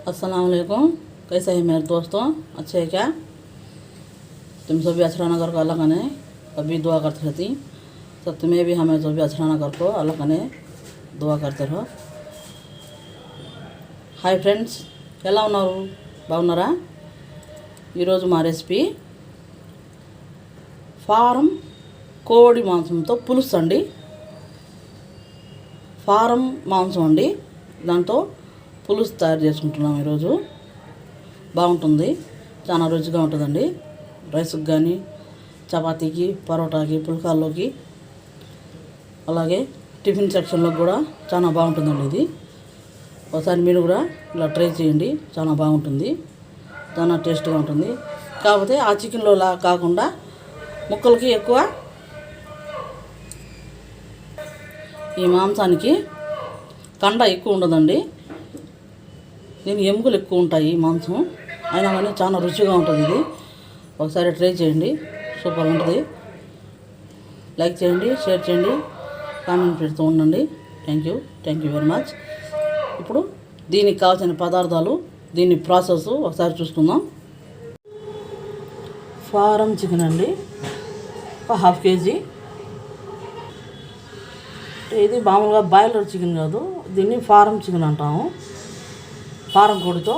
अस्सलाम वालेकुम। कैसे हैं मेरे दोस्तों? अच्छे हैं क्या? तुम सभी अशराना कर को अल्लाह कने कभी दुआ करते रहती, तो तुम्हें भी हमें सभी अशराना कर को अल्लाह कने दुआ करते रहो। హాయ్ ఫ్రెండ్స్, ఎలా ఉన్నారు? బాగున్నారా? ఈరోజు మా రెసిపీ ఫారం కోడి మాంసంతో పులుసు అండి. ఫారం మాంసం అండి, దాంతో పులుసు తయారు చేసుకుంటున్నాం ఈరోజు. బాగుంటుంది, చాలా రుచిగా ఉంటుందండి. రైస్కి కానీ, చపాతీకి, పరోటాకి, పుల్కాల్లోకి, అలాగే టిఫిన్ సెక్షన్లో కూడా చాలా బాగుంటుందండి. ఇది ఒకసారి మీరు కూడా ఇలా ట్రై చేయండి, చాలా బాగుంటుంది, చాలా టేస్ట్గా ఉంటుంది. కాకపోతే ఆ చికెన్లో లా కాకుండా ముక్కలకి ఎక్కువ ఈ మాంసానికి కండ ఎక్కువ ఉండదండి. దీని ఎముకలు ఎక్కువ ఉంటాయి మాంసం, అయినా కానీ చాలా రుచిగా ఉంటుంది. ఇది ఒకసారి ట్రై చేయండి, సూపర్ ఉంటుంది. లైక్ చేయండి, షేర్ చేయండి, కామెంట్ పెడుతూ ఉండండి. Thank you very much. ఇప్పుడు దీనికి కావాల్సిన పదార్థాలు, దీని ప్రాసెస్ ఒకసారి చూసుకుందాం. ఫారం చికెన్ అండి, ఒక హాఫ్ కేజీ. ఇది మామూలుగా బాయిలర్ చికెన్ కాదు, దీన్ని ఫారం చికెన్ అంటాము. ఫారం కోడితో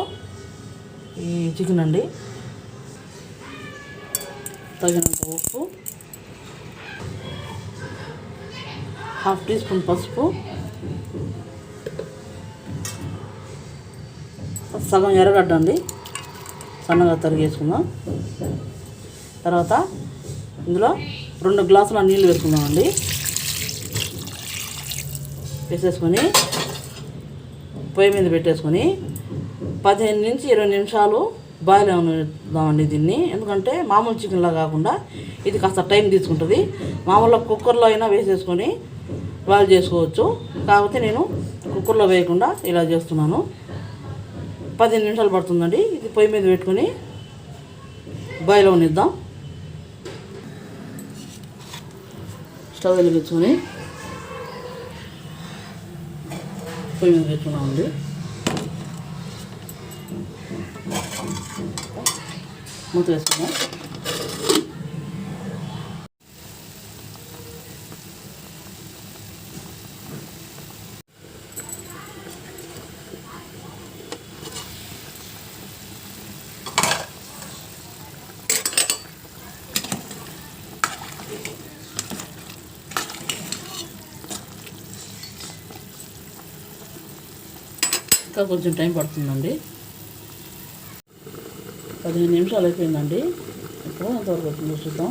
ఈ చికెన్ అండి. తగినంత ఉప్పు, హాఫ్ టీ స్పూన్ పసుపు, సగం ఎర్రగడ్డ అండి, సన్నగా తరిగేసుకుందాం. తర్వాత ఇందులో 2 గ్లాసుల నీళ్ళు వేసుకుందామండి. వేసేసుకొని పొయ్యి మీద పెట్టేసుకొని 15 నుంచి 20 నిమిషాలు బాయిల్ అవుదామండి దీన్ని. ఎందుకంటే మామూలు చికెన్లా కాకుండా ఇది కాస్త టైం తీసుకుంటుంది. మామూలుగా కుక్కర్లో అయినా వేసేసుకొని బాయిల్ చేసుకోవచ్చు, కాకపోతే నేను కుక్కర్లో వేయకుండా ఇలా చేస్తున్నాను. 15 నిమిషాలు పడుతుందండి. ఇది పొయ్యి మీద పెట్టుకొని బాయిల్ అవనిద్దాం. స్టవ్ వెలిగించుకొని పొయ్యి మీద పెట్టుకున్నామండి. మూత వేసుకున్నాం. ఇంకా కొంచెం టైం పడుతుందండి. 15 నిమిషాలు అయిపోయిందండి. ఇప్పుడు ఎంతవరకు వచ్చిందో చూద్దాం.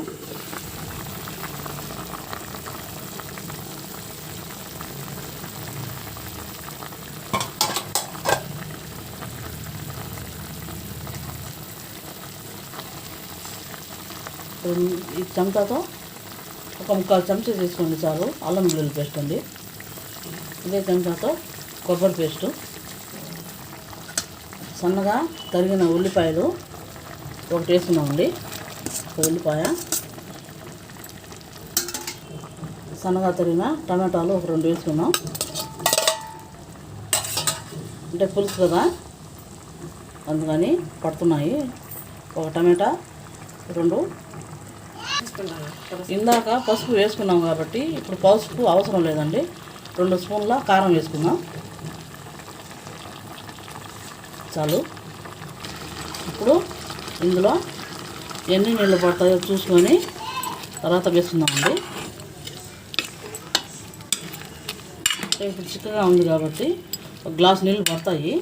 ఈ చెంచాతో ఒక 3/4 చెంచా తీసుకోండి చాలు. అల్లం వెల్లుల్లి పేస్ట్ అండి. ఇదే చెంచాతో కొబ్బరి పేస్టు, సన్నగా తరిగిన ఉల్లిపాయలు ఒకటి వేసుకున్నామండి. ఉల్లిపాయ, సన్నగా తరిగిన టమాటాలు ఒక 2 వేసుకున్నాం. అంటే పులుసు కదా, అందుకని పడుతున్నాయి. ఒక టమాటా 2. ఇందాక పసుపు వేసుకున్నాం కాబట్టి ఇప్పుడు పసుపు అవసరం లేదండి. 2 స్పూన్ల కారం వేసుకున్నాం చాలు. ఇప్పుడు ఇందులో ఎన్ని నీళ్ళు పడతాయో చూసుకొని తర్వాత వేసుకుందామండి. ఇప్పుడు చిక్కగా ఉంది కాబట్టి 1 గ్లాస్ నీళ్ళు పడతాయి,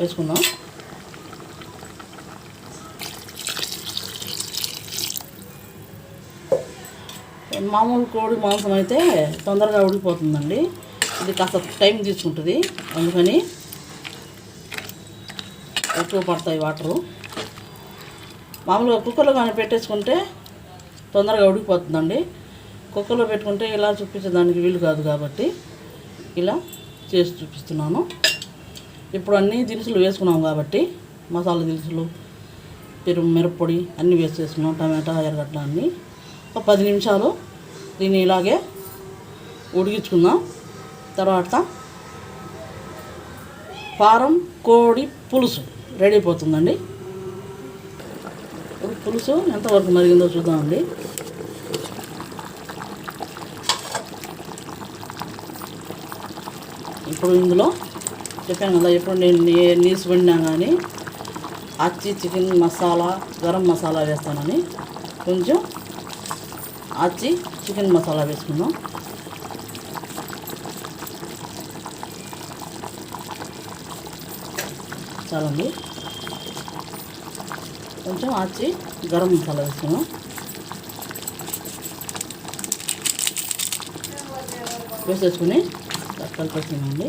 వేసుకుందాం. మామూలు కోడి మాంసం అయితే తొందరగా ఉడికిపోతుందండి. ఇది కాస్త టైం తీసుకుంటుంది, అందుకని ఎక్కువ పడతాయి వాటరు. మామూలుగా కుక్కర్లో కానీ పెట్టేసుకుంటే తొందరగా ఉడికిపోతుందండి. కుక్కర్లో పెట్టుకుంటే ఇలా చూపించేదానికి వీలు కాదు కాబట్టి ఇలా చేసి చూపిస్తున్నాను. ఇప్పుడు అన్ని దినుసులు వేసుకున్నాం కాబట్టి మసాలా దినుసులు, మిరప్పొడి అన్నీ వేసేసుకున్నాం. టమాటా, ఎర్రగడ్డ అన్నీ ఒక 10 నిమిషాలు దీన్ని ఇలాగే ఉడికించుకుందాం. తర్వాత ఫారం కోడి పులుసు రెడీ అయిపోతుందండి. ఇప్పుడు పులుసు ఎంతవరకు మరిగిందో చూద్దామండి. ఇప్పుడు ఇందులో చెప్పాను కదా, ఎప్పుడు నేను నీసు వండినా కానీ ఆచి చికెన్ మసాలా గరం మసాలా వేస్తానని కొంచెం ఆచి చికెన్ మసాలా వేసుకుందాం. చాలండి. కొంచెం ఆచి గరం మసాలా వేసుకుందాం. వేసేసుకుని కలిపేసుకున్నామండి.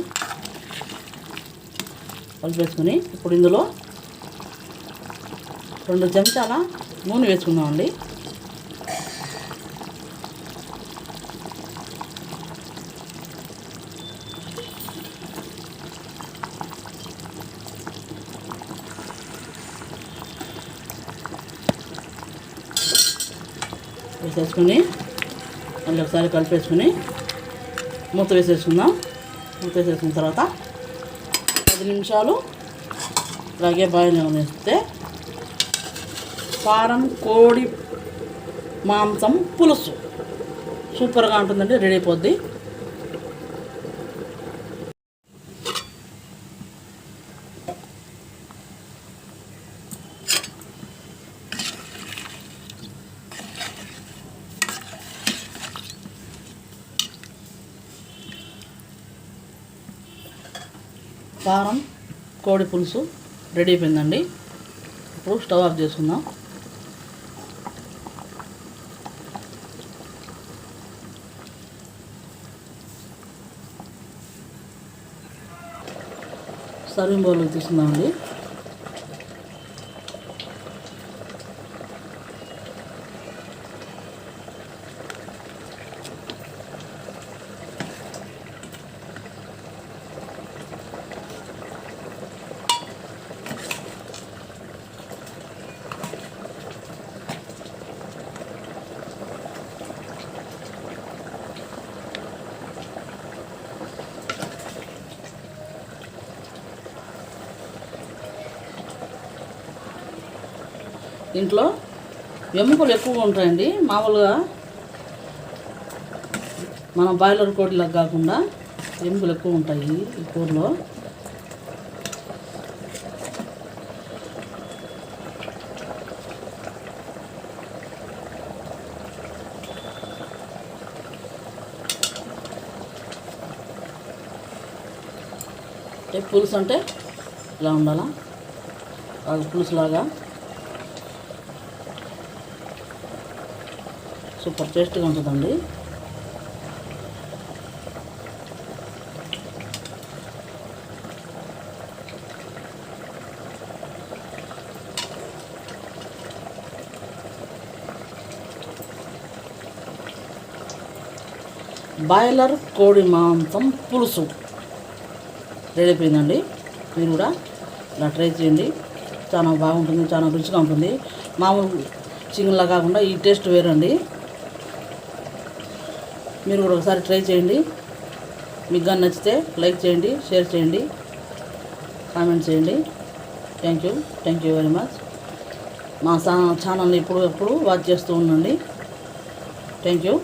కలిపేసుకుని ఇప్పుడు ఇందులో 2 చెంచాల నూనె వేసుకుందామండి. వేసేసుకుని మళ్ళీ ఒకసారి కలిపేసుకుని మూత వేసేసుకుందాం. మూత వేసేసుకున్న తర్వాత 10 నిమిషాలు ఇలాగే బాయిల్ వేస్తే ఫారం కోడి మాంసం పులుసు సూపర్గా ఉంటుందండి. రెడీ అయిపోద్ది. ఫారం కోడి పులుసు రెడీ అయిపోయిందండి. ఇప్పుడు స్టవ్ ఆఫ్ చేసుకుందాం. సర్వింగ్ బౌల్లోకి తీసుకుందామండి. ఇంట్లో ఎముకలు ఎక్కువగా ఉంటాయండి. మామూలుగా మన బాయిలర్ కోడిలాగా కాకుండా ఎముకలు ఎక్కువ ఉంటాయి ఈ కూరలో. పులుసు అంటే ఇలా ఉండాలా, అది పులుసులాగా సూపర్ టేస్ట్గా ఉంటుందండి. బాయిలర్ కోడి మాంసం పులుసు రెడీ అయిపోయిందండి. మీరు కూడా ఇలా ట్రై చేయండి. చాలా బాగుంటుంది, చాలా రుచిగా ఉంటుంది. మామూలు చికెన్లా కాకుండా ఈ టేస్ట్ వేరండి. మీరు కూడా ఒకసారి ట్రై చేయండి. మీకు కానీ నచ్చితే లైక్ చేయండి, షేర్ చేయండి, కామెంట్ చేయండి. Thank you very much. మా ఛానల్ని ఎప్పుడు వాచ్ చేస్తూ ఉండండి. Thank you.